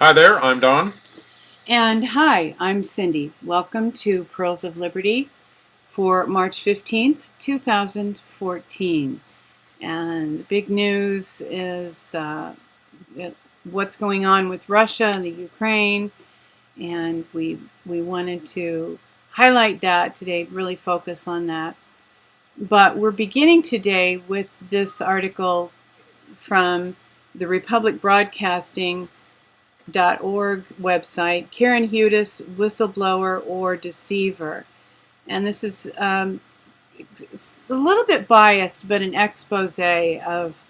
Hi there, I'm Don. And hi, I'm Cindy. Welcome to Pearls of Liberty for March 15th, 2014. And the big news is what's going on with Russia and the Ukraine. And we wanted to highlight that today, really focus on that. But we're beginning today with this article from the Republic Broadcasting .org website, Karen Hudes, Whistleblower or Deceiver. And this is a little bit biased, but an expose of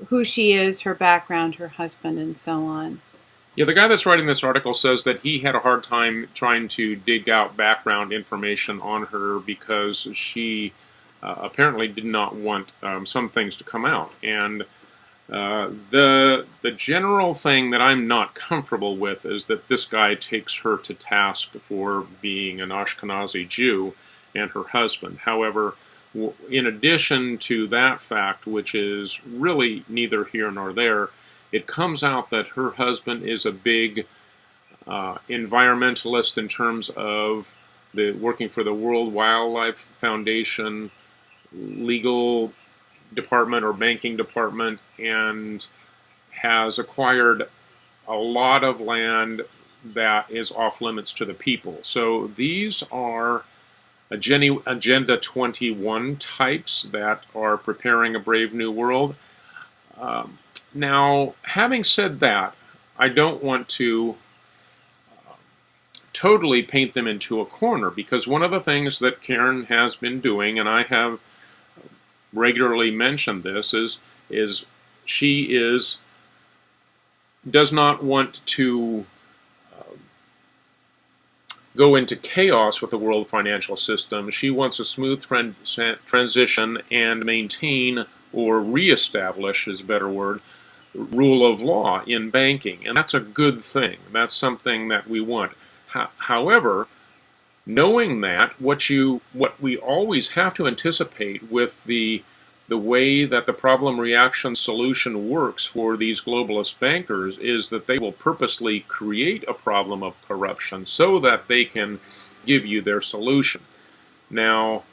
who she is, her background, her husband, and so on. Yeah, the guy that's writing this article says that he had a hard time trying to dig out background information on her because she apparently did not want some things to come out. And the general thing that I'm not comfortable with is that this guy takes her to task for being an Ashkenazi Jew and her husband. However, in addition to that fact, which is really neither here nor there, it comes out that her husband is a big environmentalist in terms of working for the World Wildlife Foundation, legal department or banking department, and has acquired a lot of land that is off limits to the people. So these are Agenda 21 types that are preparing a brave new world. Now, having said that, I don't want to totally paint them into a corner, because one of the things that Karen has been doing, and I have regularly mentioned this, is she does not want to go into chaos with the world financial system. She wants a smooth transition and maintain, or reestablish is a better word, rule of law in banking. And that's a good thing. That's something that we want. However, knowing that, what we always have to anticipate with the way that the problem reaction solution works for these globalist bankers is that they will purposely create a problem of corruption so that they can give you their solution. Now,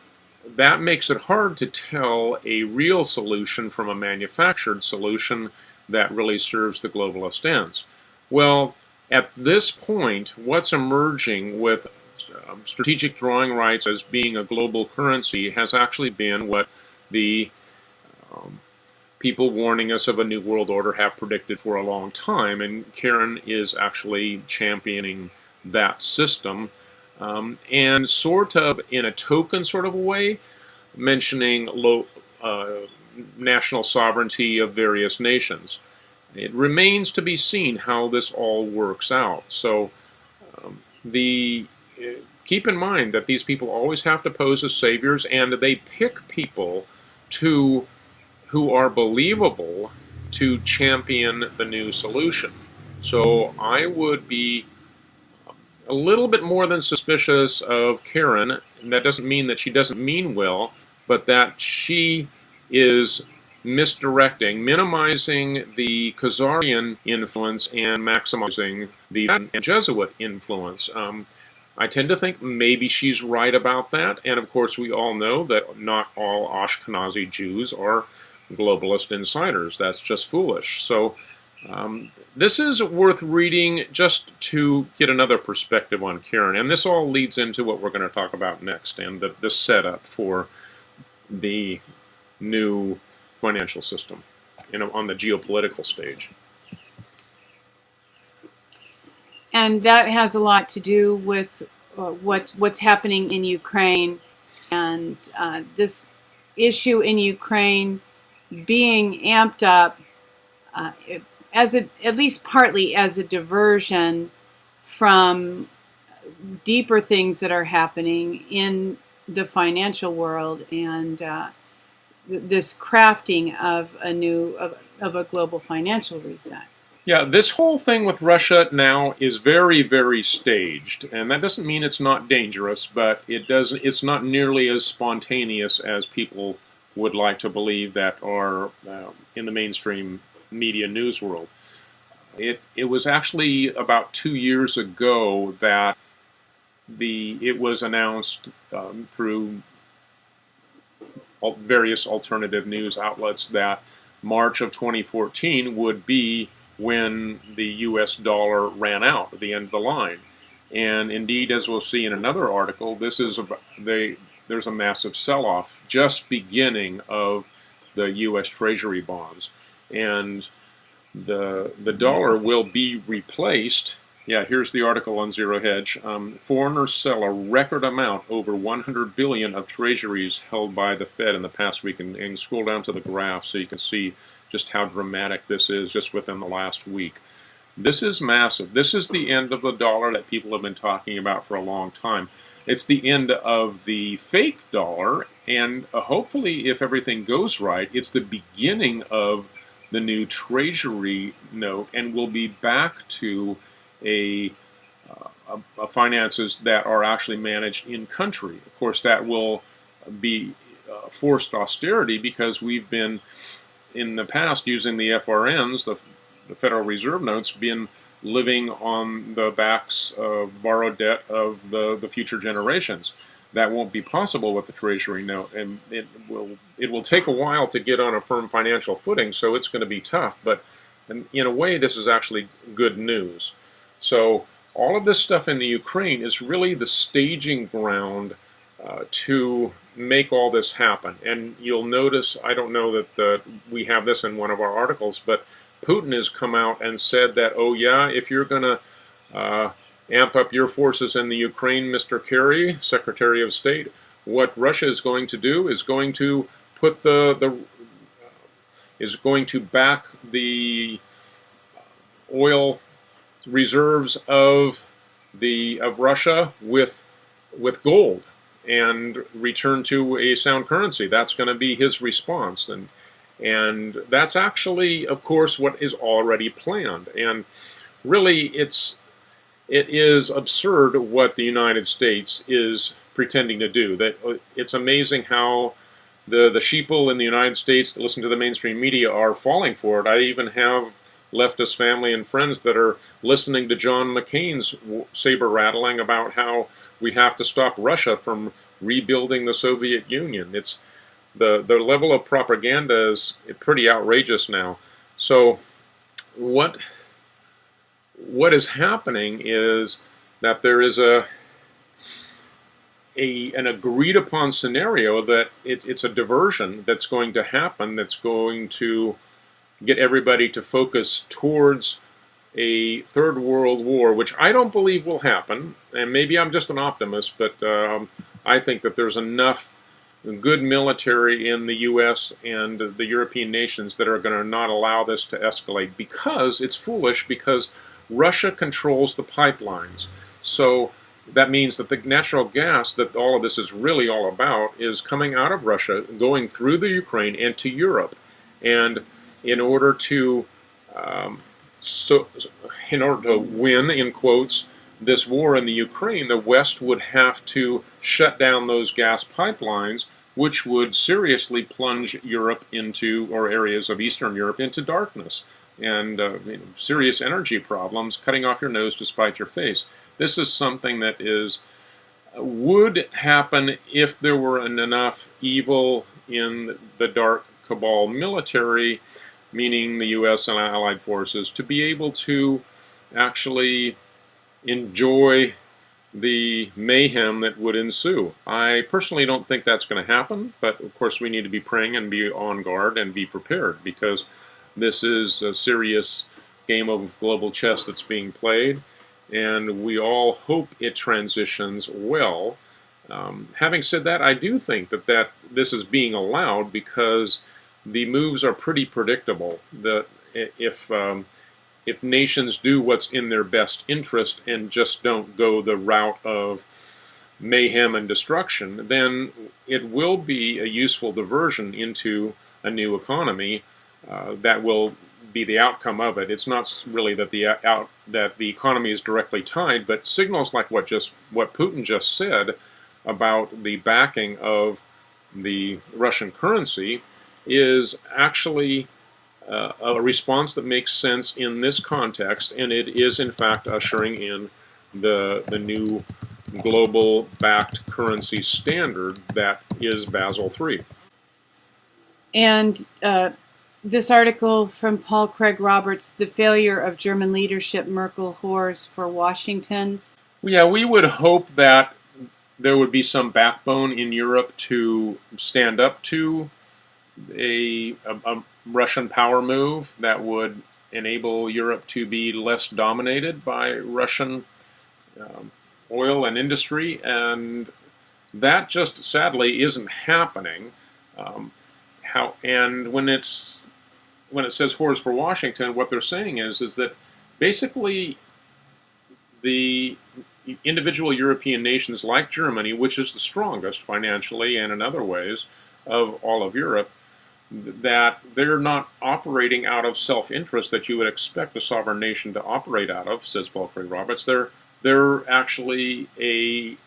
that makes it hard to tell a real solution from a manufactured solution that really serves the globalist ends. Well, at this point, what's emerging with strategic drawing rights as being a global currency has actually been what the people warning us of a new world order have predicted for a long time, and Karen is actually championing that system, and sort of in a token sort of a way, mentioning national sovereignty of various nations. It remains to be seen how this all works out. So keep in mind that these people always have to pose as saviors, and they pick people who are believable to champion the new solution. So I would be a little bit more than suspicious of Karen, and that doesn't mean that she doesn't mean well, but that she is misdirecting, minimizing the Khazarian influence and maximizing the Jesuit influence. I tend to think maybe she's right about that, and of course we all know that not all Ashkenazi Jews are globalist insiders. That's just foolish. So this is worth reading just to get another perspective on Karen, and this all leads into what we're going to talk about next, and the setup for the new financial system, on the geopolitical stage. And that has a lot to do with what's happening in Ukraine, and this issue in Ukraine being amped up at least partly as a diversion from deeper things that are happening in the financial world, and this crafting of a global financial reset. Yeah, this whole thing with Russia now is very, very staged, and that doesn't mean it's not dangerous, but it's not nearly as spontaneous as people would like to believe that are in the mainstream media news world. It was actually about 2 years ago that it was announced through various alternative news outlets that March of 2014 would be when the U.S. dollar ran out at the end of the line. And indeed, as we'll see in another article, there's a massive sell-off just beginning of the U.S. Treasury bonds. And the dollar will be replaced. Yeah, here's the article on Zero Hedge. Foreigners sell a record amount, over 100 billion of treasuries held by the Fed in the past week. And scroll down to the graph so you can see just how dramatic this is just within the last week. This is massive. This is the end of the dollar that people have been talking about for a long time. It's the end of the fake dollar, and hopefully, if everything goes right, it's the beginning of the new treasury note, and we'll be back to a finances that are actually managed in country. Of course, that will be forced austerity because we've been, in the past, using the FRNs, the Federal Reserve notes, been living on the backs of borrowed debt of the future generations. That won't be possible with the Treasury note, and it will take a while to get on a firm financial footing, so it's going to be tough. But in a way, this is actually good news. So all of this stuff in the Ukraine is really the staging ground to make all this happen. And you'll notice, I don't know that we have this in one of our articles, but Putin has come out and said that, oh yeah, if you're going to amp up your forces in the Ukraine, Mr. Kerry, Secretary of State, what Russia is going to do is going to put is going to back the oil reserves of Russia with gold and return to a sound currency. That's going to be his response, and that's actually, of course, what is already planned. And really, it is absurd what the United States is pretending to do. That it's amazing how the sheeple in the United States that listen to the mainstream media are falling for it. I even have leftist family and friends that are listening to John McCain's saber rattling about how we have to stop Russia from rebuilding the Soviet Union. It's the level of propaganda is pretty outrageous now. So what is happening is that there is an agreed upon scenario that it's a diversion that's going to happen, that's going to get everybody to focus towards a third world war, which I don't believe will happen. And maybe I'm just an optimist, but I think that there's enough good military in the U.S. and the European nations that are going to not allow this to escalate, because it's foolish, because Russia controls the pipelines. So that means that the natural gas that all of this is really all about is coming out of Russia, going through the Ukraine and to Europe. And in order to win, in quotes, this war in the Ukraine, the West would have to shut down those gas pipelines, which would seriously plunge Europe into, or areas of Eastern Europe, into darkness and serious energy problems, cutting off your nose to spite your face. This is something that would happen if there were enough evil in the dark cabal military, meaning the U.S. and allied forces, to be able to actually enjoy the mayhem that would ensue. I personally don't think that's going to happen, but of course we need to be praying and be on guard and be prepared, because this is a serious game of global chess that's being played, and we all hope it transitions well. Having said that, I do think that this is being allowed because the moves are pretty predictable. That if nations do what's in their best interest and just don't go the route of mayhem and destruction, then it will be a useful diversion into a new economy that will be the outcome of it. It's not really that the economy is directly tied, but signals like what Putin just said about the backing of the Russian currency is actually a response that makes sense in this context, and it is in fact ushering in the new global backed currency standard that is Basel III. And this article from Paul Craig Roberts, The Failure of German Leadership, Merkel Whores for Washington. Yeah, we would hope that there would be some backbone in Europe to stand up to a Russian power move that would enable Europe to be less dominated by Russian oil and industry, and that just sadly isn't happening. And when it says "whores for Washington," what they're saying is that basically the individual European nations like Germany, which is the strongest financially and in other ways of all of Europe, that they're not operating out of self-interest that you would expect a sovereign nation to operate out of, says Paul Craig Roberts. They're actually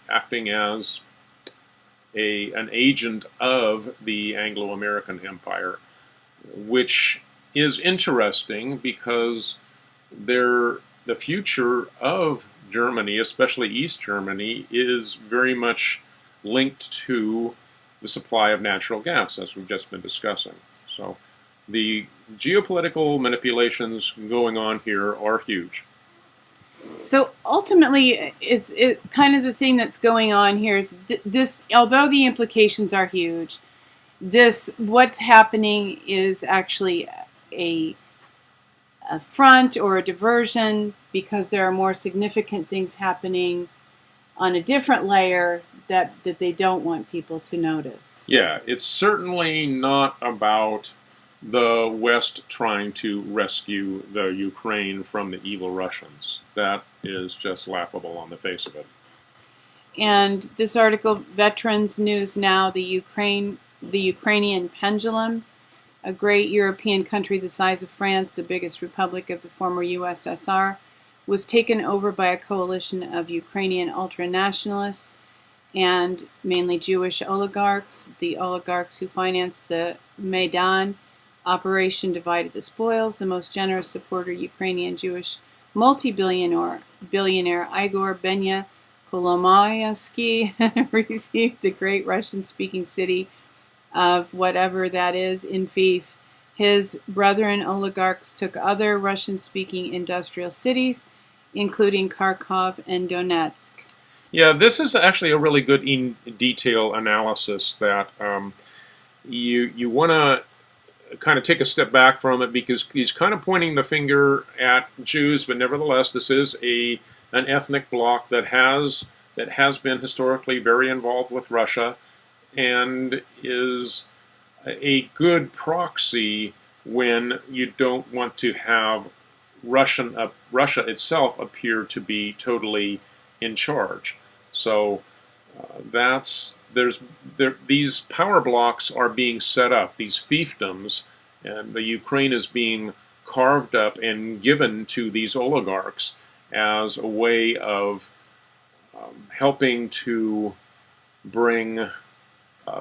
acting as an agent of the Anglo-American Empire, which is interesting because the future of Germany, especially East Germany, is very much linked to the supply of natural gas, as we've just been discussing. So the geopolitical manipulations going on here are huge. So ultimately, is it kind of the thing that's going on here is this, although the implications are huge, what's happening is actually a front or a diversion because there are more significant things happening on a different layer that they don't want people to notice. Yeah, it's certainly not about the West trying to rescue the Ukraine from the evil Russians. That is just laughable on the face of it. And this article, Veterans News Now, the Ukrainian Pendulum, a great European country the size of France, the biggest republic of the former USSR, was taken over by a coalition of Ukrainian ultranationalists and mainly Jewish oligarchs. The oligarchs who financed the Maidan operation divided the spoils. The most generous supporter, Ukrainian Jewish multi-billionaire Igor Benya Kolomoisky, received the great Russian-speaking city of whatever that is in fief. His brethren oligarchs took other Russian-speaking industrial cities, including Kharkov and Donetsk. Yeah, this is actually a really good in detail analysis that you want to kind of take a step back from it because he's kind of pointing the finger at Jews, but nevertheless, this is an ethnic bloc that has been historically very involved with Russia and is a good proxy when you don't want to have Russia itself appear to be totally in charge. So these power blocks are being set up, these fiefdoms, and the Ukraine is being carved up and given to these oligarchs as a way of helping to bring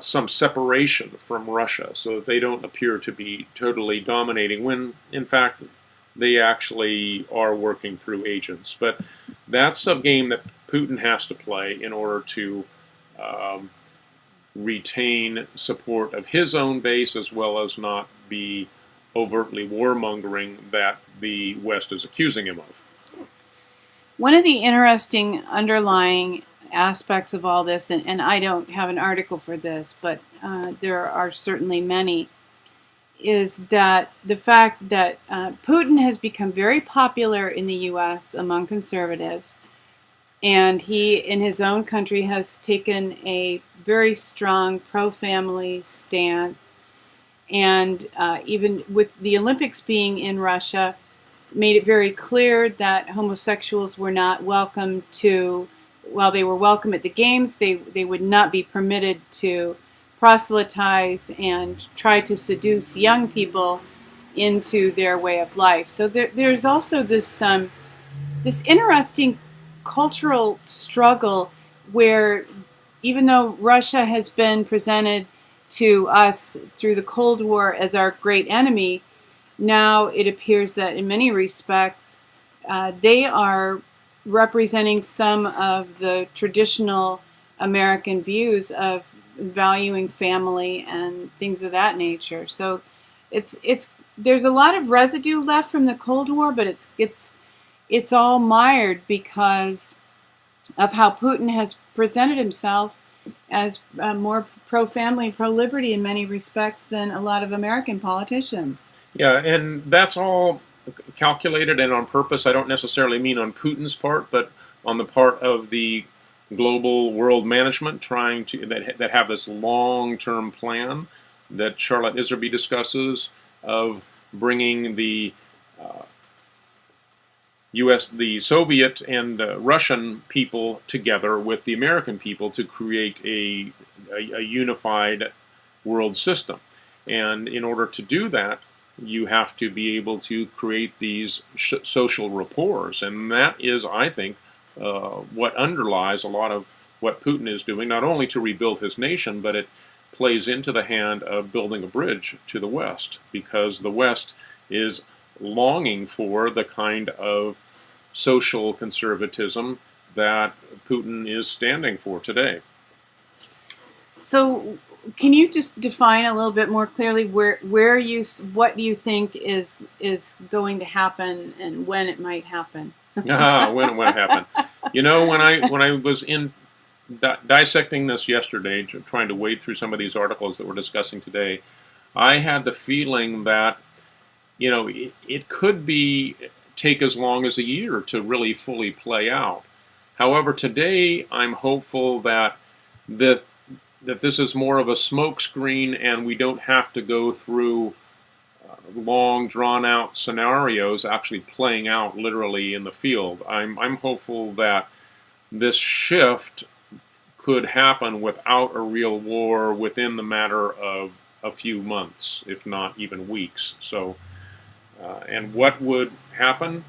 some separation from Russia so that they don't appear to be totally dominating when, in fact, they actually are working through agents. But that's a game that Putin has to play in order to retain support of his own base as well as not be overtly warmongering that the West is accusing him of. One of the interesting underlying aspects of all this, and I don't have an article for this, but there are certainly many, is that the fact that Putin has become very popular in the U.S. among conservatives, and he, in his own country, has taken a very strong pro-family stance, and even with the Olympics being in Russia, made it very clear that homosexuals were not welcome to, while they were welcome at the games, they would not be permitted to proselytize and try to seduce young people into their way of life. So there's also this interesting cultural struggle where, even though Russia has been presented to us through the Cold War as our great enemy, now it appears that in many respects they are representing some of the traditional American views of valuing family and things of that nature. So it's there's a lot of residue left from the Cold War, but it's all mired because of how Putin has presented himself as more pro-family and pro-liberty in many respects than a lot of American politicians. Yeah, and that's all calculated and on purpose. I don't necessarily mean on Putin's part, but on the part of the global world management trying to that have this long-term plan that Charlotte Iserby discusses of bringing the the Soviet and Russian people together with the American people to create a unified world system. And in order to do that, you have to be able to create these social rapports. And that is, I think, what underlies a lot of what Putin is doing, not only to rebuild his nation, but it plays into the hand of building a bridge to the West, because the West is longing for the kind of social conservatism that Putin is standing for today. So, can you just define a little bit more clearly what you think is going to happen and when it might happen? When it happened. You know, when I was in dissecting this yesterday, trying to wade through some of these articles that we're discussing today, I had the feeling that, you know, it could take as long as a year to really fully play out. However, today I'm hopeful that this is more of a smokescreen and we don't have to go through long, drawn-out scenarios actually playing out literally in the field. I'm hopeful that this shift could happen without a real war within the matter of a few months, if not even weeks. So, and what would happen?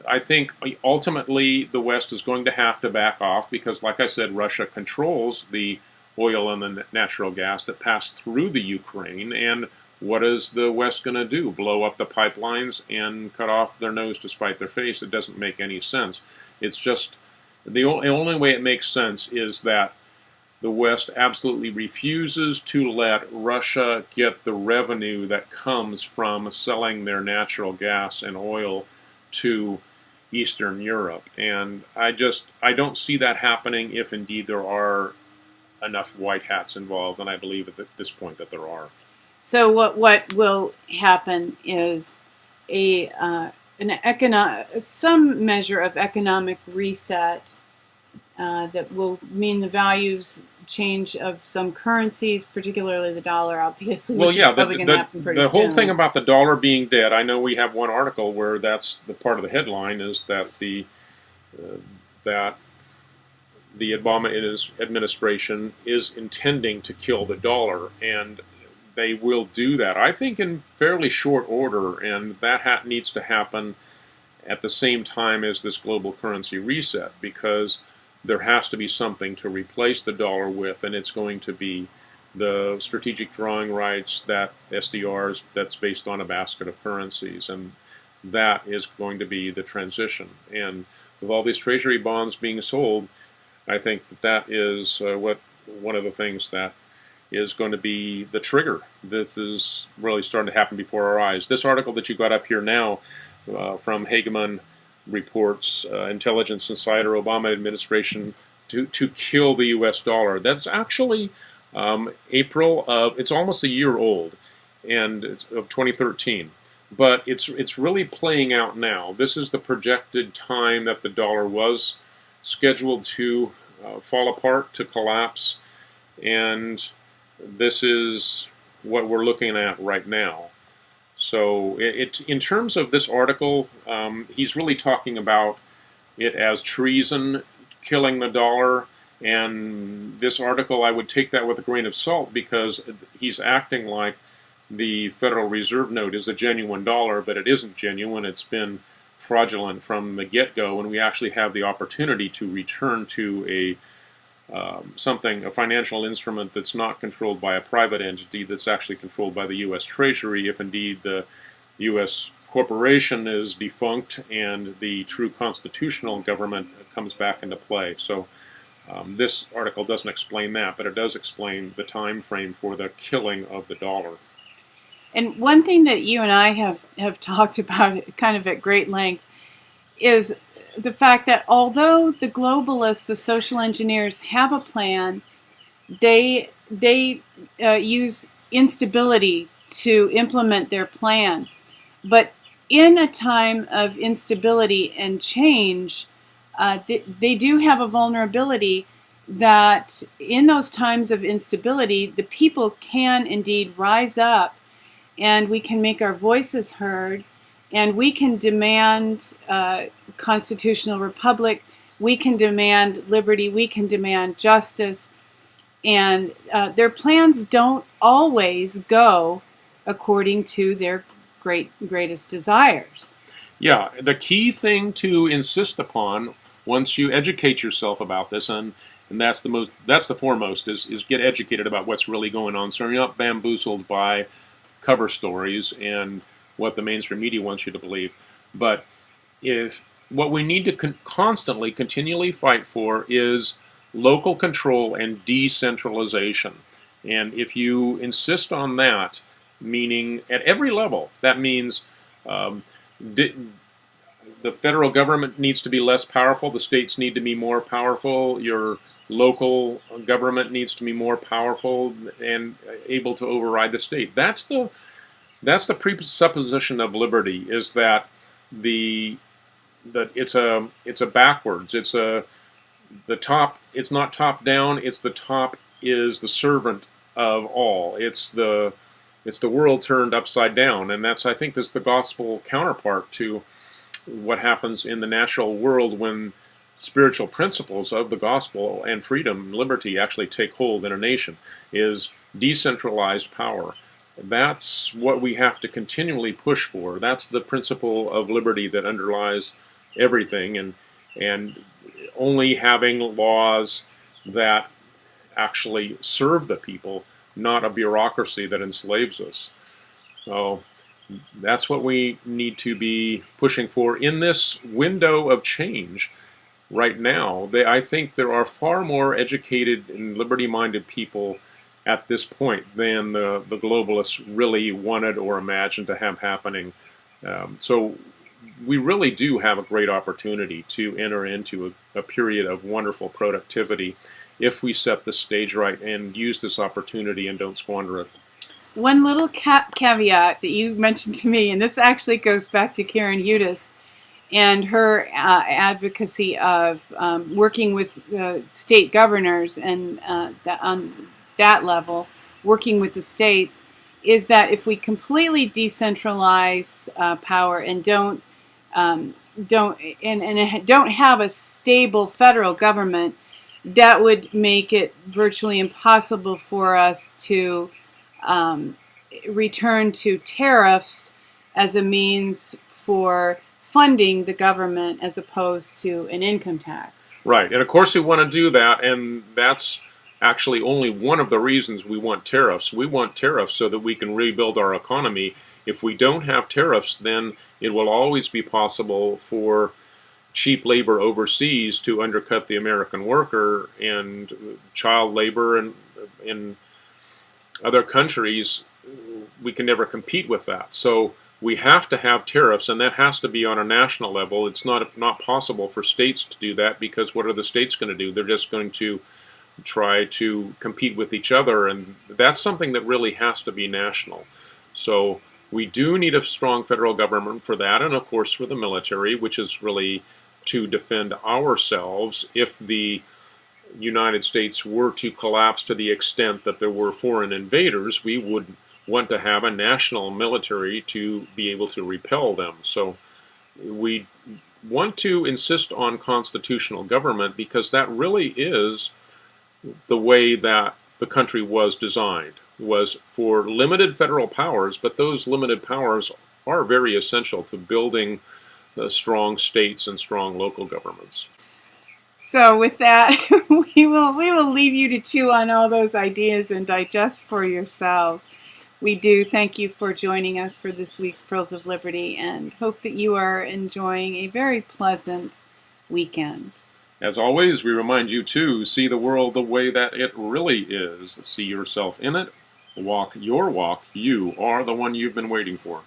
I think ultimately the West is going to have to back off because, like I said, Russia controls the oil and the natural gas that pass through the Ukraine. And what is the West going to do? Blow up the pipelines and cut off their nose to spite their face? It doesn't make any sense. It's just the only way it makes sense is that the West absolutely refuses to let Russia get the revenue that comes from selling their natural gas and oil to Eastern Europe. And I don't see that happening if indeed there are enough white hats involved, and I believe at this point that there are. So what will happen is some measure of economic reset that will mean the values change of some currencies, particularly the dollar, obviously. Well, yeah, the whole thing about the dollar being dead. I know we have one article where that's the part of the headline is that the Obama administration is intending to kill the dollar, and they will do that, I think, in fairly short order, and that needs to happen at the same time as this global currency reset, because there has to be something to replace the dollar with, and it's going to be the strategic drawing rights, that SDRs, that's based on a basket of currencies, and that is going to be the transition. And with all these treasury bonds being sold, I think that is one of the things that is going to be the trigger. This is really starting to happen before our eyes. This article that you got up here now from Hageman reports Intelligence Insider, Obama administration to kill the U.S. dollar. That's actually April of, it's almost a year old, and of 2013. But it's really playing out now. This is the projected time that the dollar was scheduled to fall apart, to collapse, and this is what we're looking at right now. So in terms of this article, he's really talking about it as treason, killing the dollar, and this article, I would take that with a grain of salt because he's acting like the Federal Reserve note is a genuine dollar, but it isn't genuine. It's been fraudulent from the get-go, and we actually have the opportunity to return to a financial instrument that's not controlled by a private entity, that's actually controlled by the U.S. Treasury, if indeed the U.S. corporation is defunct and the true constitutional government comes back into play. So this article doesn't explain that, but it does explain the time frame for the killing of the dollar. And one thing that you and I have talked about kind of at great length is the fact that although the globalists, the social engineers, have a plan, they use instability to implement their plan. But in a time of instability and change, they do have a vulnerability that in those times of instability, the people can indeed rise up and we can make our voices heard and we can demand constitutional republic, we can demand liberty, we can demand justice. And their plans don't always go according to their greatest desires. Yeah, the key thing to insist upon once you educate yourself about this, and that's the foremost, is get educated about what's really going on, so you're not bamboozled by cover stories and what the mainstream media wants you to believe. But if what we need to constantly, continually fight for is local control and decentralization. And if you insist on that, meaning at every level, that means the federal government needs to be less powerful, the states need to be more powerful, your local government needs to be more powerful and able to override the state. That's the presupposition of liberty, is that it's a backwards, it's the top, it's not top down, it's the top is the servant of all. It's the world turned upside down, and I think that's the gospel counterpart to what happens in the natural world when spiritual principles of the gospel and freedom and liberty actually take hold in a nation, is decentralized power. That's what we have to continually push for. That's the principle of liberty that underlies everything, and only having laws that actually serve the people, not a bureaucracy that enslaves us. So that's what we need to be pushing for in this window of change right now. I think there are far more educated and liberty-minded people at this point than the globalists really wanted or imagined to have happening. So we really do have a great opportunity to enter into a period of wonderful productivity if we set the stage right and use this opportunity and don't squander it. One little caveat that you mentioned to me, and this actually goes back to Karen Hudes and her advocacy of working with state governors and on that level, working with the states, is that if we completely decentralize power and don't have a stable federal government, that would make it virtually impossible for us to return to tariffs as a means for funding the government as opposed to an income tax. Right, and of course we want to do that, and that's actually only one of the reasons we want tariffs. We want tariffs so that we can rebuild our economy. If we don't have tariffs, then it will always be possible for cheap labor overseas to undercut the American worker, and child labor in other countries, we can never compete with that. So we have to have tariffs, and that has to be on a national level. It's not possible for states to do that, because what are the states going to do? They're just going to try to compete with each other, and that's something that really has to be national. So we do need a strong federal government for that, and of course for the military, which is really to defend ourselves if the United States were to collapse to the extent that there were foreign invaders. We would want to have a national military to be able to repel them. So we want to insist on constitutional government, because that really is the way that the country was designed, was for limited federal powers, but those limited powers are very essential to building strong states and strong local governments. So with that, we will leave you to chew on all those ideas and digest for yourselves. We do. Thank you for joining us for this week's Pearls of Liberty, and hope that you are enjoying a very pleasant weekend. As always, we remind you to see the world the way that it really is. See yourself in it. Walk your walk. You are the one you've been waiting for.